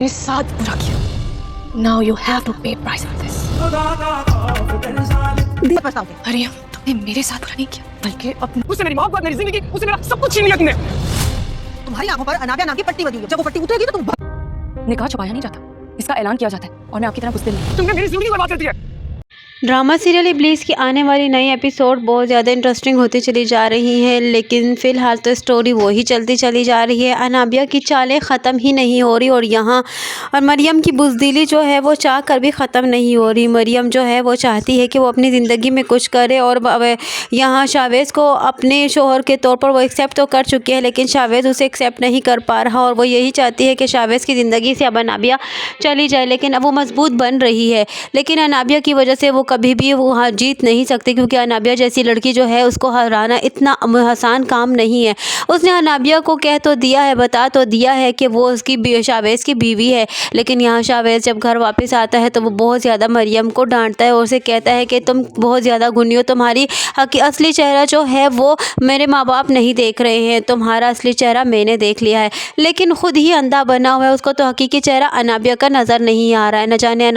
मेरे साथ बुरा किया। Now you have to pay price for this. Maryam, तुमने मेरे साथ बुरा नहीं किया, बल्कि अपने उससे मेरी मोहब्बत, मेरी जिंदगी, उससे मेरा सब कुछ छीन लिया तुमने। तुम्हारी आंखों पर अनाबिया नाम की पट्टी बनी हुई है। जब वो पट्टी उतरेगी तो तुम निकाह छुपाया नहीं जाता, इसका ऐलान किया जाता है, और मैं आपकी तरह बुज़दिल नहीं। तुमने मेरी जिंदगी बर्बाद कर दी है। ड्रामा सीरियल इब्लीस की आने वाली नई एपिसोड बहुत ज़्यादा इंटरेस्टिंग होती चली जा रही है, लेकिन फ़िलहाल तो स्टोरी वही चलती चली जा रही है। अनाबिया की चालें ख़त्म ही नहीं हो रही और यहाँ और मरियम की बुज़दिली जो है वो चाह कर भी ख़त्म नहीं हो रही। मरियम जो है वो चाहती है कि वो अपनी ज़िंदगी में कुछ करे, और यहाँ शावेज़ को अपने शोहर के तौर पर वो एक्सेप्ट तो कर चुकी है, लेकिन शावेज़ उसे एक्सेप्ट नहीं कर पा रहा, और वो यही चाहती है कि शावेज़ की ज़िंदगी से अब अनाबिया चली जाए। लेकिन अब वो मजबूत बन रही है, लेकिन अनाबिया की वजह से वो कभी भी वहाँ जीत नहीं सकती, क्योंकि अनाबिया जैसी लड़की जो है उसको हराना इतना आसान काम नहीं है। उसने अनाबिया को कह तो दिया है, बता तो दिया है कि वो उसकी शावेज़ की बीवी है, लेकिन यहाँ शावेज़ जब घर वापस आता है तो वो बहुत ज़्यादा मरियम को डांटता है और उसे कहता है कि तुम बहुत ज़्यादा गुनी हो, तुम्हारी असली चेहरा जो है वो मेरे माँ बाप नहीं देख रहे हैं, तुम्हारा असली चेहरा मैंने देख लिया है। लेकिन खुद ही अंधा बना हुआ है, उसको तो हकीकी चेहरा अनाबिया का नज़र नहीं आ रहा है। न जाने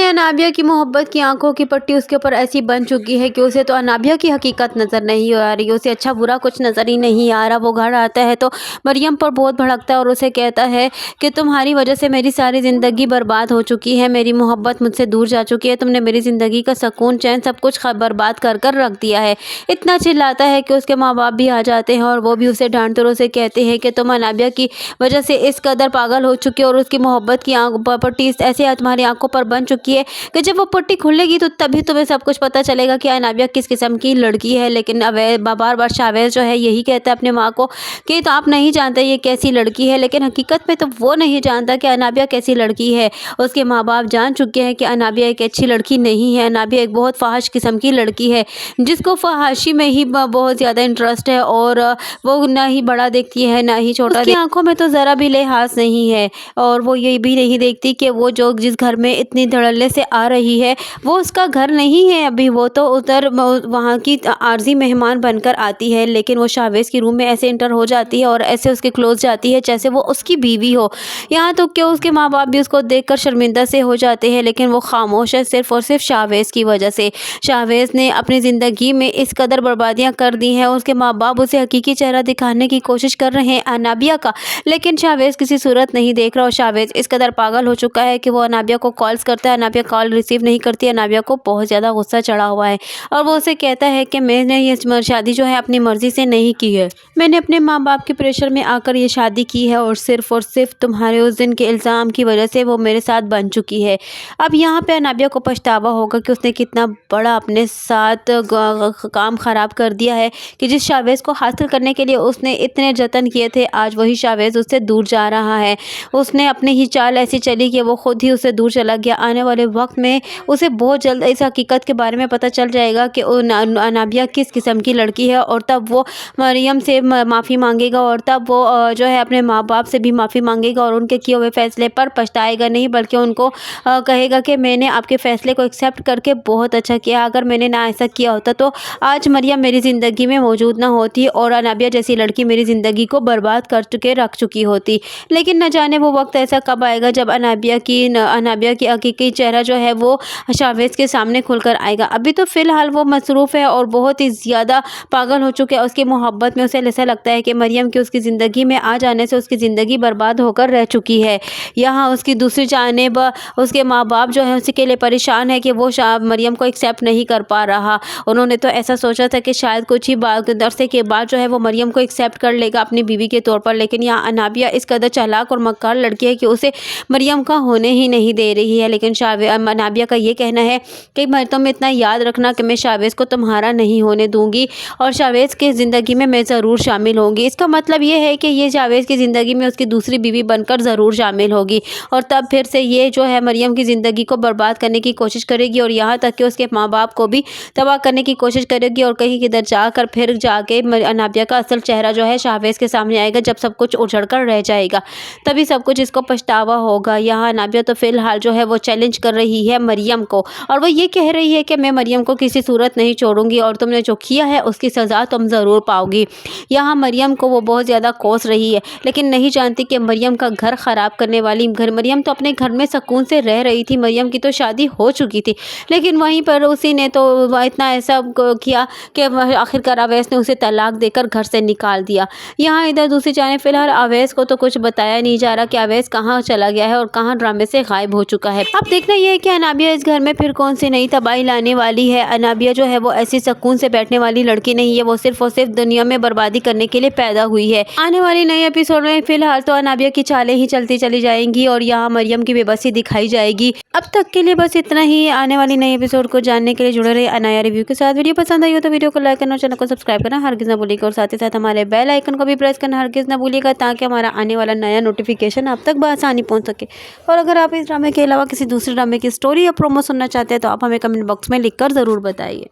अनाबिया की मोहब्बत की आंखों की पट्टी उसके ऊपर ऐसी बन चुकी है कि उसे तो अनाबिया की हकीकत नज़र नहीं आ रही, उसे अच्छा बुरा कुछ नज़र ही नहीं आ रहा। वो घर आता है तो मरियम पर बहुत भड़कता है और उसे कहता है कि तुम्हारी वजह से मेरी सारी ज़िंदगी बर्बाद हो चुकी है, मेरी मोहब्बत मुझसे दूर जा चुकी है, तुमने मेरी ज़िंदगी का सुकून चैन सब कुछ बर्बाद कर कर रख दिया है। इतना चिल्लाता है कि उसके माँ बाप भी आ जाते हैं और वो भी उसे डांटते और उसे कहते हैं कि तुम अनाबिया की वजह से इस कदर पागल हो चुकी है और उसकी मोहब्बत की पट्टी ऐसे तुम्हारी आंखों पर बन चुकी है कि जब वो पट्टी खुलेगी तो तभी तुम्हें सब कुछ पता चलेगा कि अनाबिया किस किस्म की लड़की है। लेकिन बार बार शावेज़ जो है यही कहता है अपने माँ को कि तो आप नहीं जानते ये कैसी लड़की है, लेकिन हकीकत में तो वो नहीं जानता कि अनाबिया कैसी लड़की है। उसके माँ बाप जान चुके हैं कि अनाबिया एक अच्छी लड़की नहीं है, अनाबिया एक बहुत फहाश किस्म की लड़की है जिसको फहाशी में ही बहुत ज़्यादा इंटरेस्ट है, और वो ना ही बड़ा देखती है ना ही छोटा। उसकी आंखों में तो ज़रा भी लिहाज नहीं है, और वो ये भी नहीं देखती कि वो जो जिस घर में इतनी धड़ल्ले से आ रही है वो उसका घर नहीं है। अभी वो तो उधर वहाँ की आर्जी मेहमान बनकर आती है, लेकिन वो शावेज़ की रूम में ऐसे इंटर हो जाती है और ऐसे उसके क्लोज जाती है जैसे वो उसकी बीवी हो। यहाँ तो क्यों उसके माँ बाप भी उसको देखकर शर्मिंदा से हो जाते हैं, लेकिन वो खामोश है सिर्फ और सिर्फ शावेज़ की वजह से। शावेज़ ने अपनी ज़िंदगी में इस कदर बर्बादियाँ कर दी हैं, उसके माँ बाप उसे हकीकी चेहरा दिखाने की कोशिश कर रहे हैं अनाबिया का, लेकिन शावेज़ किसी सूरत नहीं देख रहा, और शावेज़ इस कदर पागल हो चुका है कि वो अनाबिया को कॉल्स करता है, अनाबिया कॉल रिसीव नहीं करती। अनाबिया को बहुत ज़्यादा गुस्सा चढ़ा हुआ है और वो उसे कहता है कि मैंने ये शादी जो है अपनी मर्ज़ी से नहीं की है, मैंने अपने माँ बाप के प्रेशर में आकर ये शादी की है, और सिर्फ तुम्हारे उस दिन के इल्ज़ाम की वजह से वो मेरे साथ बन चुकी है। अब यहाँ पे अनाबिया को पछतावा होगा कि उसने कितना बड़ा अपने साथ काम ख़राब कर दिया है कि जिस शावेज़ को हासिल करने के लिए उसने इतने जतन किए थे, आज वही शावेज़ उससे दूर जा रहा है। उसने अपनी ही चाल ऐसी चली कि वो खुद ही उससे दूर चला गया। आने वाले वक्त में उसे बहुत जल्द इस हकीकत के बारे में पता चल जाएगा कि अनाबिया किस किस्म की लड़की है, और तब वो मरियम से माफ़ी मांगेगा, और तब वो जो है अपने माँ बाप से भी माफ़ी मांगेगा और उनके किए हुए फ़ैसले पर पछताएगा नहीं, बल्कि उनको कहेगा कि मैंने आपके फ़ैसले को एक्सेप्ट करके बहुत अच्छा किया, अगर मैंने ना ऐसा किया होता तो आज मरियम मेरी ज़िंदगी में मौजूद ना होती और अनाबिया जैसी लड़की मेरी ज़िंदगी को बर्बाद कर चुके रख चुकी होती। लेकिन न जाने वो वक्त ऐसा कब आएगा जब अनाबिया की हकीकी चेहरा जो है वो शावेज़ के सामने खुलकर आएगा। अभी तो फ़िलहाल वो मसरूफ़ है और बहुत ही ज़्यादा पागल हो चुके हैं उसकी मोहब्बत में। उसे ऐसा लगता है कि मरियम की उसकी ज़िंदगी में आ जाने से उसकी ज़िंदगी बर्बाद होकर रह चुकी है। यहाँ उसकी दूसरी जानिब उसके माँ बाप जो है उसके लिए परेशान है कि वो मरियम को एक्सेप्ट नहीं कर पा रहा। उन्होंने तो ऐसा सोचा था कि शायद कुछ ही अरसे के बाद जो है वो मरियम को एक्सेप्ट कर लेगा अपनी बीवी के तौर पर, लेकिन यहाँ अनाबिया इस कदर चालाक और मक्कार लड़की है कि उसे मरियम का होने ही नहीं दे रही है। लेकिन अनाबिया का ये कहना है कि तुम इतना याद रखना कि मैं शावेज़ को तुम्हारा नहीं होने दूंगी और शावेज़ की ज़िंदगी में मैं ज़रूर शामिल होंगी। इसका मतलब ये है कि ये शावेज़ की ज़िंदगी में उसकी दूसरी बीवी बनकर ज़रूर शामिल होगी, और तब फिर से ये जो है मरियम की ज़िंदगी को बर्बाद करने की कोशिश करेगी, और यहाँ तक कि उसके माँ बाप को भी तबाह करने की कोशिश करेगी, और कहीं किधर जाकर फिर जाके अनाबिया का असल चेहरा जो है शावेज़ के सामने आएगा जब सब कुछ उजड़ कर रह जाएगा, तभी सब कुछ इसको पछतावा होगा। यहाँ अनाबिया तो फ़िलहाल जो है वो चैलेंज कर रही है मरियम को, और वो ये कह रही है कि मैं मरियम को किसी सूरत नहीं छोड़ूंगी और तुमने जो किया है उसकी सज़ा तुम ज़रूर पाओगी। यहाँ मरियम को वो बहुत ज़्यादा कोस रही है, लेकिन नहीं जानती कि मरियम का घर ख़राब करने वाली मरियम तो अपने घर में सुकून से रह रही थी, मरियम की तो शादी हो चुकी थी, लेकिन वहीं पर उसी ने तो इतना ऐसा किया कि आखिरकार अवैस ने उसे तलाक देकर घर से निकाल दिया। यहाँ इधर दूसरी जाने फिलहाल अवैस को तो कुछ बताया नहीं जा रहा कि अवैस कहाँ चला गया है और कहाँ ड्रामे से गायब हो चुका है। अब देखना यह है कि अनाबिया इस घर में फिर कौन सी नई तबाही लाने वाली है। अनाबिया जो है वो ऐसी सुकून से बैठने वाली लड़की नहीं है, वो सिर्फ और सिर्फ दुनिया में बर्बादी करने के लिए पैदा हुई है। आने वाली नई एपिसोड में फिलहाल तो अनाबिया की चालें ही चलती चली जाएंगी और यहाँ मरियम की बेबसी दिखाई जाएगी। अब तक के लिए बस इतना ही। आने वाली नई एपिसोड को जानने के लिए जुड़े रहे अनाया रिव्यू के साथ। वीडियो पसंद आई हो तो वीडियो को लाइक करना और चैनल को सब्सक्राइब करना हरगिज़ ना भूलिएगा और साथ ही साथ हमारे बेल आइकन को भी प्रेस करना हरगिज़ ना भूलिएगा, ताकि हमारा आने वाला नया नोटिफिकेशन आप तक बआसानी पहुंच सके। और अगर आप इस ड्रामे के अलावा किसी दूसरे ड्रामे की स्टोरी या प्रोमो सुनना चाहते हैं तो आप हमें कमेंट बॉक्स में लिखकर ज़रूर बताइए।